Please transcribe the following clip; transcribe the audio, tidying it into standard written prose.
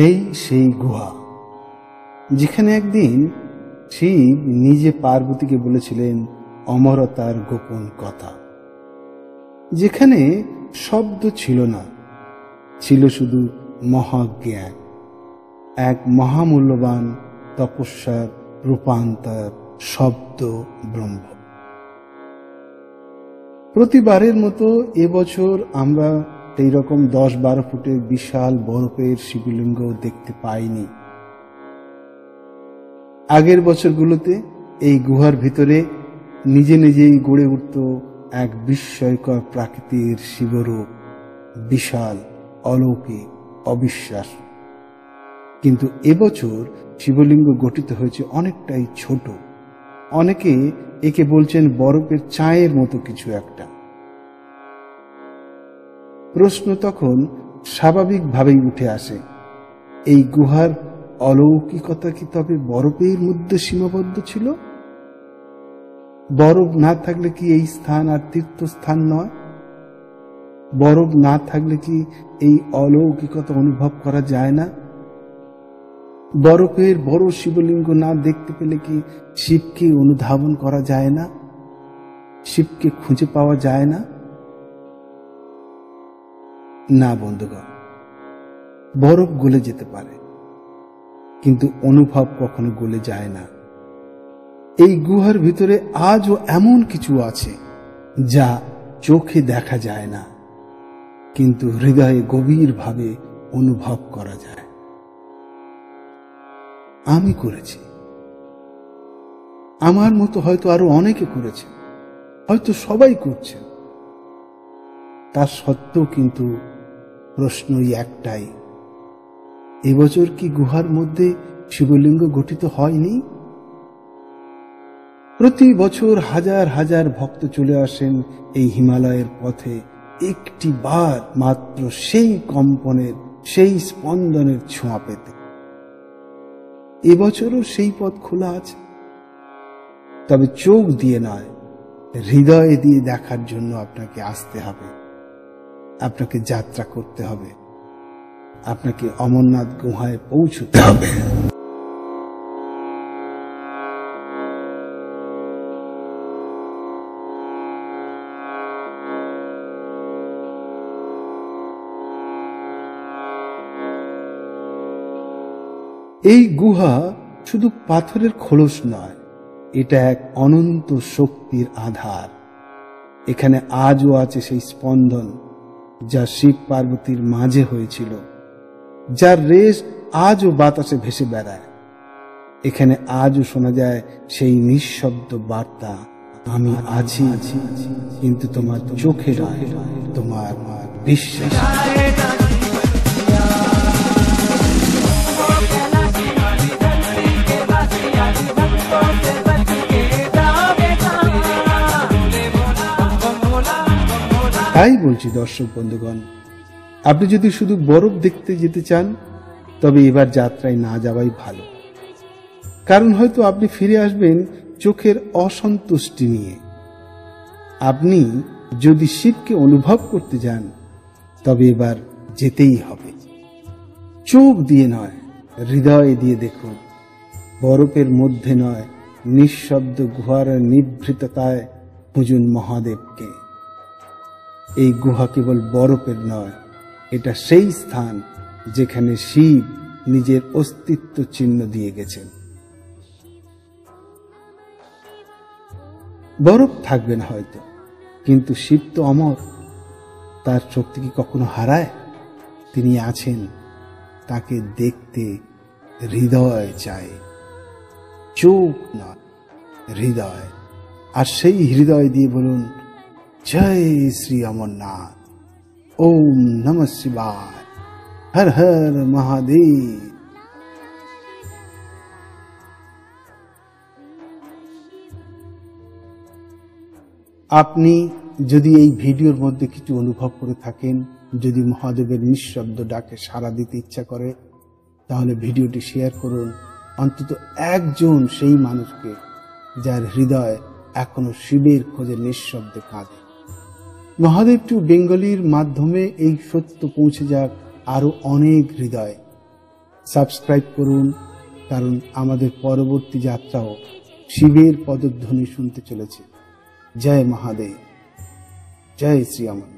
এই সেই গুহা যেখানে একদিন শিব নিজে পার্বতীকে বলেছিলেন অমরতার গোপন কথা, যেখানে শব্দ ছিল না, ছিল শুধু মহাজ্ঞান, এক মহামূল্যবান তপস্যার রূপান্তর, শব্দ ব্রহ্ম। প্রতিবারের মতো এবছর আমরা এই রকম 10-12 ফুটের বিশাল বরফের শিবলিঙ্গ দেখতে পাইনি। আগের বছরগুলোতে এই গুহার ভিতরে নিজে নিজেই গড়ে উঠত এক বিস্ময়কর প্রাকৃতির শিবরূপ, বিশাল, অলৌকিক, অবিশ্বাস। কিন্তু এবছর শিবলিঙ্গ গঠিত হয়েছে অনেকটাই ছোট। অনেকে একে বলছেন বরফের চায়ের মতো কিছু একটা। প্রশ্ন তখন স্বাভাবিকভাবেই উঠে আসে, এই গুহার অলৌকিকতা কি তবে বরফের মধ্যে সীমাবদ্ধ ছিল? বরফ না থাকলে কি এই স্থান আর তীর্থস্থান নয়? বরফ না থাকলে কি এই অলৌকিকতা অনুভব করা যায় না? বরফের বড় শিবলিঙ্গ না দেখতে পেলে কি শিবকে অনুধাবন করা যায় না? শিবকে খুঁজে পাওয়া যায় না? না বন্ধুগণ, বরফ গলে যেতে পারে, কিন্তু অনুভব কখনো গলে যায় না। এই গুহার ভিতরে আজও এমন কিছু আছে যা চোখে দেখা যায় না, কিন্তু হৃদয়ে গভীরভাবে অনুভব করা যায়। আমি করেছি, আমার মতো হয়তো আরো অনেকে করেছে, হয়তো সবাই করছে। তার সত্ত্বেও কিন্তু প্রশ্নই একটাই, এবছর কি গুহার মধ্যে শিবলিঙ্গ গঠিত হয়নি? প্রতি বছর হাজার হাজার ভক্ত চলে আসেন এই হিমালয়ের পথে একটি বার মাত্র সেই কম্পনের, সেই স্পন্দনের ছোঁয়া পেতে। এবছরও সেই পথ খোলা আছে, তবে চোখ দিয়ে নয়, হৃদয় দিয়ে দেখার জন্য আপনাকে আসতে হবে, আপনাকে যাত্রা করতে হবে, আপনাকে অমরনাথ গুহায় পৌঁছতে হবে। এই গুহা শুধু পাথরের খোলস নয়, এটা এক অনন্ত শক্তির আধার। এখানে আজও আছে সেই স্পন্দন যা শিব পার্বতীর মাঝে হয়েছিল, যার রেশ আজও বাতাসে ভেসে বেড়ায়। এখানে আজও শোনা যায় সেই নিঃশব্দ বার্তা, আমি আছি, কিন্তু তোমার চোখে নয়, তোমার বিশ্বাস। তাই বলছি দর্শক বন্ধুগণ, আপনি যদি শুধু বরফ দেখতে যেতে চান, তবে এবার যাত্রায় না যাওয়াই ভালো। কারণ হয়তো আপনি ফিরে আসবেন চোখের অসন্তুষ্টি নিয়ে। আপনি যদি শিবকে অনুভব করতে যান, তবে এবার যেতেই হবে। চোখ দিয়ে নয়, হৃদয় দিয়ে দেখুন। বরফের মধ্যে নয়, নিঃশব্দ গুহার নিভৃততায় খুঁজুন মহাদেবকে। এই গুহা কেবল বরফের নয়, এটা সেই স্থান যেখানে শিব নিজের অস্তিত্ব চিহ্ন দিয়ে গেছেন। বরফ থাকবে না হয়তো, কিন্তু শিব তো অমর। তার শক্তি কি কখনো হারায়? তিনি আছেন, তাকে দেখতে হৃদয় চায়, চোখ নয়, হৃদয়। আর সেই হৃদয় দিয়ে বলুন, জয় শ্রী অমরনাথ, ওম নমঃ শিবায়, হর হর মহাদেব। আপনি যদি এই ভিডিওর মধ্যে কিছু অনুভব করে থাকেন, যদি মহাদেবের নিঃশব্দ ডাকে সাড়া দিতে ইচ্ছা করে, তাহলে ভিডিওটি শেয়ার করুন অন্তত একজন সেই মানুষকে যার হৃদয় এখনো শিবের খোঁজে নিঃশব্দে কাঁদে। মহাদেব টু বেঙ্গলির মাধ্যমে এই সত্য পৌঁছে যাক আরো অনেক হৃদয়। সাবস্ক্রাইব করুন, কারণ আমাদের পরবর্তী যাত্রাও শিবের পদধ্বনি শুনতে চলেছে। জয় মহাদেব, জয় শ্রী অমন।